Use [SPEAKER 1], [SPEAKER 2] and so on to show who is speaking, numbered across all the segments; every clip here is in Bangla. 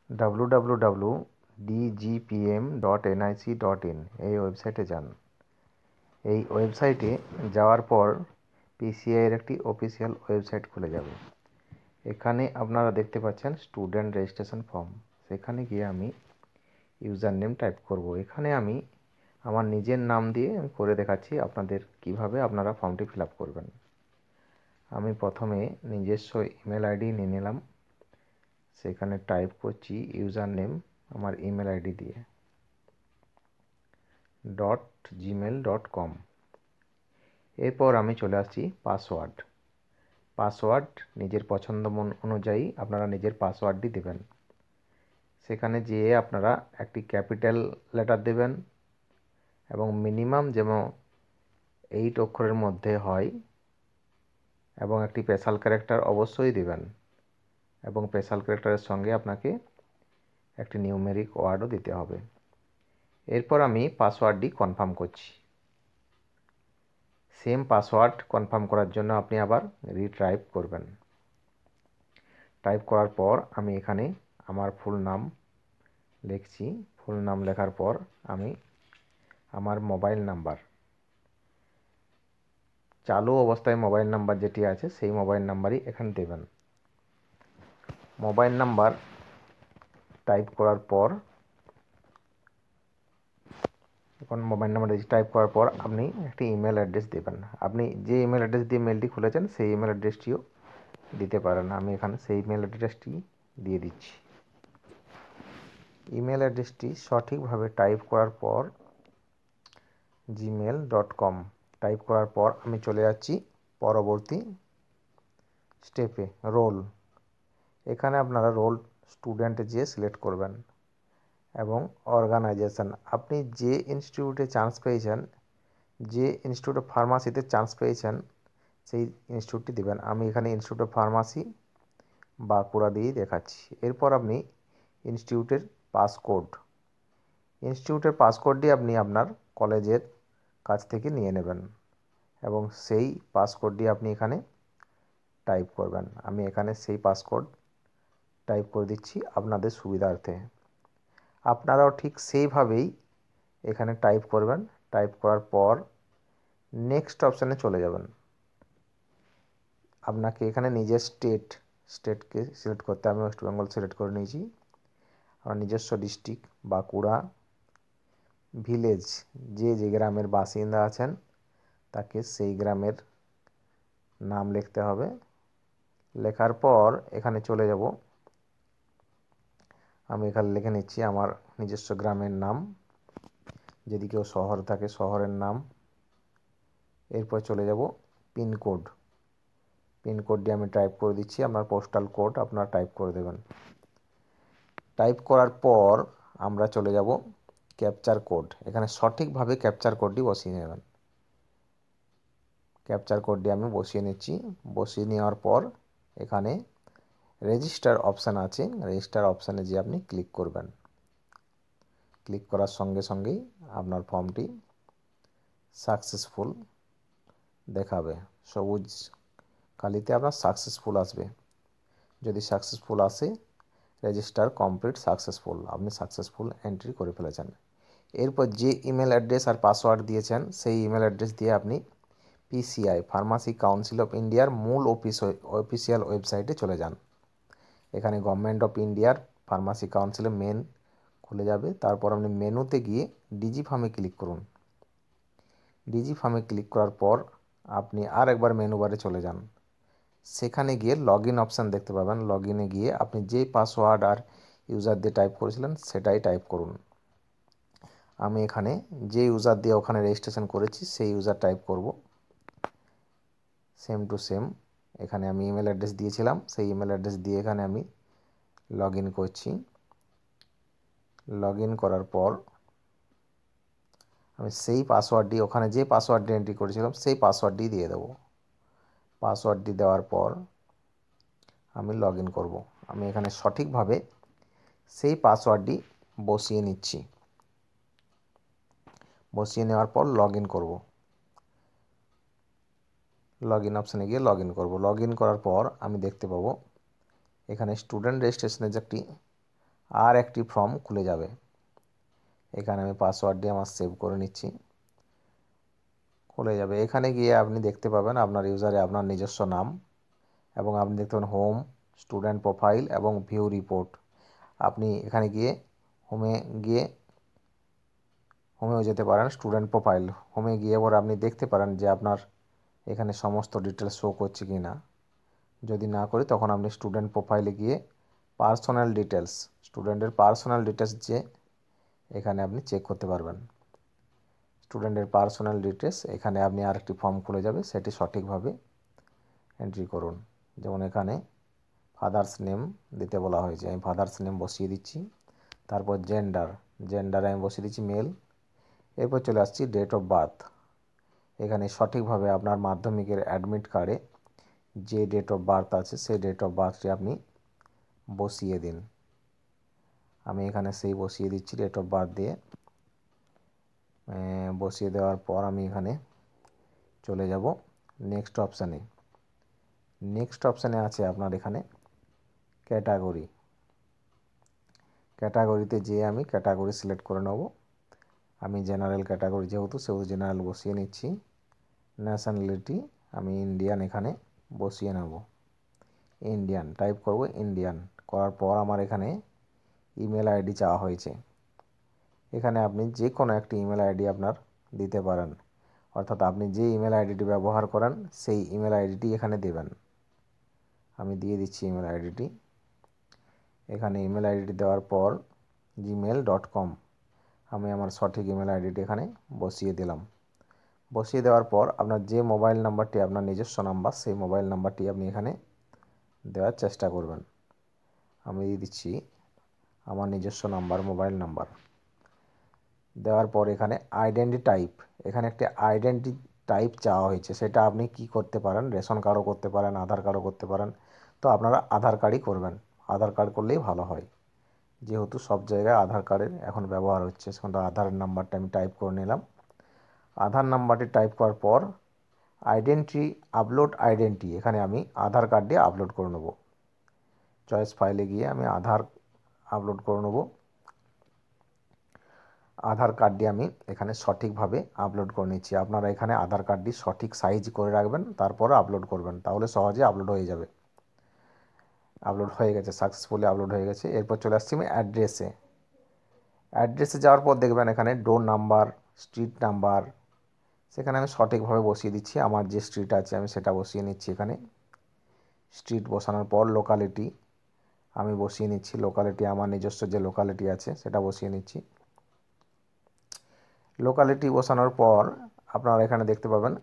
[SPEAKER 1] www.dgpm.nic.in এই ওয়েবসাইটে যান। এই ওয়েবসাইটে যাওয়ার পর পিসিআই এর একটি অফিসিয়াল ওয়েবসাইট খুলে যাবে। এখানে আপনারা দেখতে পাচ্ছেন স্টুডেন্ট রেজিস্ট্রেশন ফর্ম। সেখানে গিয়ে আমি ইউজার নেম টাইপ করব। এখানে আমি আমার নিজের নাম দিয়ে করে দেখাচ্ছি আপনাদের কিভাবে আপনারা ফর্মটি ফিল আপ করবেন। আমি প্রথমে নিজস্ব ইমেল আইডি নিয়ে নিলাম। সেখানে টাইপ করছি ইউজার নেম আমার ইমেল আইডি দিয়ে .gmail.com। এরপর আমি চলে আসছি পাসওয়ার্ড নিজের পছন্দ অনুযায়ী আপনারা নিজের পাসওয়ার্ডটি দেবেন। সেখানে যেয়ে আপনারা একটি ক্যাপিটাল লেটার দেবেন এবং মিনিমাম যেমন 8 অক্ষরের মধ্যে হয় এবং একটি স্পেশাল ক্যারেক্টার অবশ্যই দেবেন এবং স্পেশাল ক্যারেক্টারের সঙ্গে আপনাকে একটি নিউমেরিক ওয়ার্ডও দিতে হবে। এরপর আমি পাসওয়ার্ডটি কনফার্ম করছি। সেম পাসওয়ার্ড কনফার্ম করার জন্য আপনি আবার রিটাইপ করবেন। টাইপ করার পর আমি এখানে আমার ফুল নাম লিখছি। ফুল নাম লেখার পর আমি আমার মোবাইল নাম্বার, চালু অবস্থায় মোবাইল নাম্বার যেটি আছে সেই মোবাইল নাম্বারই এখানে দেবেন। মোবাইল নাম্বার টাইপ করার পর আপনি একটি ইমেল অ্যাড্রেস দেবেন। আপনি যে ইমেল অ্যাড্রেস দিয়ে মেলটি খুলেছেন সেই ইমেল অ্যাড্রেসটিও দিতে পারেন। আমি এখানে সেই ইমেল অ্যাড্রেসটি দিয়ে দিচ্ছি। ইমেল অ্যাড্রেসটি সঠিকভাবে টাইপ করার পর gmail.com টাইপ করার পর আমি চলে যাচ্ছি পরবর্তী স্টেপে, রোল। এখানে আপনারা রোল স্টুডেন্ট যেয়ে সিলেক্ট করবেন এবং অর্গানাইজেশন, আপনি যে ইনস্টিটিউটে চান্স পেয়েছেন, যে ইনস্টিটিউট অফ ফার্মাসিতে চান্স পেয়েছেন সেই ইনস্টিটিউটটি দেবেন। আমি এখানে ইনস্টিটিউট অফ ফার্মাসি বাঁকুড়া দিয়েই দেখাচ্ছি। এরপর আপনি ইনস্টিটিউটের পাসকোডটি আপনি আপনার কলেজের কাছ থেকে নিয়ে নেবেন এবং সেই পাসকোডটি আপনি এখানে টাইপ করবেন। আমি এখানে সেই পাসকোড টাইপ করে দিচ্ছি আপনাদের সুবিধার্থে। আপনারাও ঠিক সেইভাবেই এখানে টাইপ করবেন। টাইপ করার পর নেক্সট অপশানে চলে যাবেন। আপনাকে এখানে নিজের স্টেটকে সিলেক্ট করতে, আমি ওয়েস্ট বেঙ্গল সিলেক্ট করে নিয়েছি। আমার নিজস্ব ডিস্ট্রিক্ট বাঁকুড়া, ভিলেজ যে গ্রামের বাসিন্দা আছেন তাকে সেই গ্রামের নাম লিখতে হবে। লেখার পর এখানে চলে যাব। আমি এখানে লিখে নিচ্ছি আমার নিজস্ব গ্রামের নাম, যদি কেউ শহর থাকে শহরের নাম। এরপর চলে যাব পিনকোডটি আমি টাইপ করে দিচ্ছি। আপনার পোস্টাল কোড আপনারা টাইপ করে দেবেন। টাইপ করার পর আমরা চলে যাব ক্যাপচার কোড। এখানে সঠিকভাবে ক্যাপচার কোডটি বসিয়ে নেবেন। ক্যাপচার কোডটি আমি বসিয়ে নিচ্ছি। বসিয়ে নেওয়ার পর এখানে রেজিস্টার অপশান আছে, রেজিস্টার অপশানে যে আপনি ক্লিক করবেন। ক্লিক করার সঙ্গে সঙ্গেই আপনার ফর্মটি সাকসেসফুল দেখাবে। সবুজ কালিতে আপনার সাকসেসফুল আসবে। যদি সাকসেসফুল আসে রেজিস্টার কমপ্লিট সাকসেসফুল, আপনি সাকসেসফুল এন্ট্রি করে ফেলেছেন। এরপর যে ইমেল অ্যাড্রেস আর পাসওয়ার্ড দিয়েছেন সেই ইমেল অ্যাড্রেস দিয়ে আপনি পিসিআই ফার্মাসি কাউন্সিল অফ ইন্ডিয়ার মূল অফিসিয়াল ওয়েবসাইটে চলে যান। এখানে গভর্নমেন্ট অফ ইন্ডিয়ার ফার্মাসি কাউন্সিলের মেন খুলে যাবে। তারপর আপনি মেনুতে গিয়ে ডিজি ফার্মে ক্লিক করুন। ডিজি ফার্মে ক্লিক করার পর আপনি আর একবার মেনু বারে চলে যান। সেখানে গিয়ে লগ ইন অপশান দেখতে পাবেন। লগ ইনে গিয়ে আপনি যে পাসওয়ার্ড আর ইউজার দিয়ে টাইপ করেছিলেন সেটাই টাইপ করুন। আমি এখানে যে ইউজার দিয়ে ওখানে রেজিস্ট্রেশন করেছি সেই ইউজার টাইপ করব। সেম টু সেম এখানে আমি ইমেল অ্যাড্রেস দিয়েছিলাম, সেই ইমেল অ্যাড্রেস দিয়ে এখানে আমি লগ ইন করছি। লগ ইন করার পর আমি সেই পাসওয়ার্ডটি, ওখানে যে পাসওয়ার্ডটি এন্ট্রি করেছিলাম সেই পাসওয়ার্ডটি দিয়ে দেবো। পাসওয়ার্ডটি দেওয়ার পর আমি লগ ইন করবো। আমি এখানে সঠিকভাবে সেই পাসওয়ার্ডটি বসিয়ে নিচ্ছি। বসিয়ে নেওয়ার পর লগ ইন করবো। লগ ইন অপশানে গিয়ে লগ ইন করবো। লগ ইন করার পর আমি দেখতে পাবো এখানে স্টুডেন্ট রেজিস্ট্রেশনের যে একটি আর একটি ফর্ম খুলে যাবে। এখানে আমি পাসওয়ার্ড দিয়ে আমার সেভ করে নিচ্ছি, খুলে যাবে। এখানে গিয়ে আপনি দেখতে পাবেন আপনার ইউজারে আপনার নিজস্ব নাম, এবং আপনি দেখতে পাবেন হোম, স্টুডেন্ট প্রোফাইল এবং ভিউ রিপোর্ট। আপনি এখানে গিয়ে হোমেও যেতে পারেন, স্টুডেন্ট প্রোফাইল হোমে গিয়ে এবার আপনি দেখতে পারেন যে আপনার এখানে সমস্ত ডিটেলস শো করছে কি না। যদি না করি তখন আপনি স্টুডেন্ট প্রোফাইলে গিয়ে পার্সোনাল ডিটেলস, স্টুডেন্টের পার্সোনাল ডিটেলস যে এখানে আপনি চেক করতে পারবেন। স্টুডেন্টের পার্সোনাল ডিটেলস এখানে আপনি আরেকটি ফর্ম খুলে যাবে, সেটি সঠিকভাবে এন্ট্রি করুন। যেমন এখানে ফাদার্স নেম দিতে বলা হয়েছে, আমি ফাদার্স নেম বসিয়ে দিচ্ছি। তারপর জেন্ডারে আমি বসিয়ে দিচ্ছি মেল। এরপর চলে আসছি ডেট অফ বার্থ। এখানে সঠিকভাবে আপনার মাধ্যমিকের অ্যাডমিট কার্ডে যে ডেট অফ বার্থ আছে সেই ডেট অফ বার্থটি আপনি বসিয়ে দিন। আমি এখানে সেই বসিয়ে দিচ্ছি ডেট অফ বার্থ দিয়ে। বসিয়ে দেওয়ার পর আমি এখানে চলে যাব নেক্সট অপশানে। নেক্সট অপশানে আছে আপনার এখানে ক্যাটাগরিতে যেয়ে আমি ক্যাটাগরি সিলেক্ট করে নেব। আমি জেনারেল ক্যাটাগরি যেহেতু জেনারেল বসিয়ে নিচ্ছি। ন্যাশনালিটি আমি ইন্ডিয়ান এখানে বসিয়ে নেব, ইন্ডিয়ান টাইপ করব। ইন্ডিয়ান করার পর আমার এখানে ইমেল আইডি চাওয়া হয়েছে। এখানে আপনি যে কোনো একটি ইমেল আইডি আপনার দিতে পারেন, অর্থাৎ আপনি যে ইমেল আইডিটি ব্যবহার করেন সেই ইমেল আইডিটি এখানে দেবেন। আমি দিয়ে দিচ্ছি ইমেল আইডিটি। এখানে ইমেল আইডিটি দেওয়ার পর gmail.com আমি আমার সঠিক ইমেল আইডিটি এখানে বসিয়ে দিলাম। বসিয়ে দেওয়ার পর আপনার যে মোবাইল নাম্বারটি আপনার নিজস্ব নাম্বার, সেই মোবাইল নাম্বারটি আপনি এখানে দেওয়ার চেষ্টা করবেন। আমি দিয়ে দিচ্ছি আমার নিজস্ব নাম্বার, মোবাইল নাম্বার। দেওয়ার পর এখানে আইডেন্টি টাইপ, এখানে একটি আইডেন্টি টাইপ চাওয়া হয়েছে। সেটা আপনি কি করতে পারেন, রেশন কার্ডও করতে পারেন, আধার কার্ডও করতে পারেন। তো আপনারা আধার কার্ডই করবেন, আধার কার্ড করলেই ভালো হয়, যেহেতু সব জায়গায় আধার কার্ডের এখন ব্যবহার হচ্ছে। সেখানে আধারের নাম্বারটা আমি টাইপ করে নিলাম। আধার নাম্বারটি টাইপ করার পর আইডেন্টি এখানে আমি আধার কার্ড দিয়ে আপলোড করে নেব। চয়েস ফাইলে গিয়ে আমি আধার আপলোড করে নেব। আধার কার্ডটি আমি এখানে সঠিকভাবে আপলোড করে নিচ্ছি। আপনারা এখানে আধার কার্ডটি সঠিক সাইজ করে রাখবেন, তারপরে আপলোড করবেন, তাহলে সহজে আপলোড হয়ে যাবে। আপলোড হয়ে গেছে, সাকসেসফুলি আপলোড হয়ে গেছে। এরপর চলে আসছি আমি অ্যাড্রেসে যাওয়ার পর দেখবেন এখানে ডোর নাম্বার, স্ট্রিট নাম্বার, সেখানে আমি সঠিকভাবে বসিয়ে দিচ্ছি। আমার যে স্ট্রিট আছে আমি সেটা বসিয়ে নিচ্ছি। এখানে স্ট্রিট বসানোর পর লোকালিটি আমি বসিয়ে নিচ্ছি। লোকালিটি আমার নিজস্ব যে লোকালিটি আছে সেটা বসিয়ে নিচ্ছি। লোকালিটি বসানোর পর আপনারা এখানে দেখতে পাবেন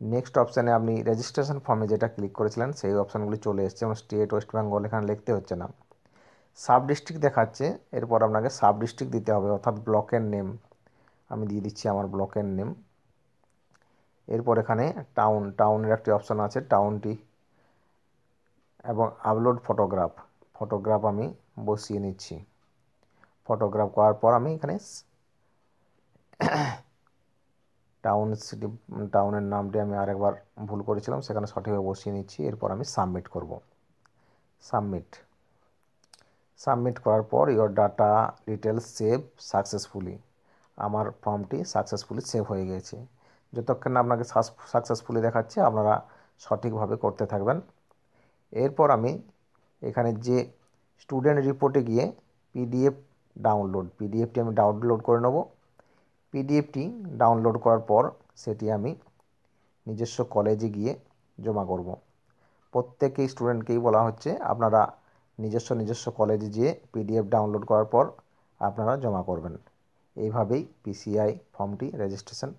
[SPEAKER 1] নেক্সট অপশানে আপনি রেজিস্ট্রেশন ফর্মে যেটা ক্লিক করেছিলেন সেই অপশানগুলি চলে এসছে। যেমন স্টেট ওয়েস্ট বেঙ্গল এখানে লিখতে হচ্ছে না, সাব ডিস্ট্রিক্ট দেখাচ্ছে। এরপর আপনাকে সাব ডিস্ট্রিক্ট দিতে হবে, অর্থাৎ ব্লকের নেম আমি দিয়ে দিচ্ছি আমার ব্লকের নেম। এরপর এখানে টাউনের একটি অপশান আছে, টাউনটি এবং আপলোড ফটোগ্রাফ আমি বসিয়ে নিচ্ছি। ফটোগ্রাফ করার পর আমি এখানে টাউনের নামটি আমি আরেকবার ভুল করেছিলাম, সেখানে সঠিকভাবে বসিয়ে নিচ্ছি। এরপর আমি সাবমিট করব। সাবমিট করার পর your data details save successfully, আমার ফর্মটি সাকসেসফুলি সেভ হয়ে গেছে। যতক্ষণ না আপনাকে সাকসেসফুলি দেখাচ্ছে আপনারা সঠিকভাবে করতে থাকবেন। এরপর আমি এখানে যে স্টুডেন্ট রিপোর্টে গিয়ে পিডিএফটি আমি ডাউনলোড করে নেব। পিডিএফটি ডাউনলোড করার পর সেটি আমি নিজস্ব কলেজে গিয়ে জমা করব। প্রত্যেকেই স্টুডেন্টকেই বলা হচ্ছে আপনারা নিজস্ব কলেজে গিয়ে পিডিএফ ডাউনলোড করার পর আপনারা জমা করবেন। এইভাবেই পিসিআই ফর্মটি রেজিস্ট্রেশন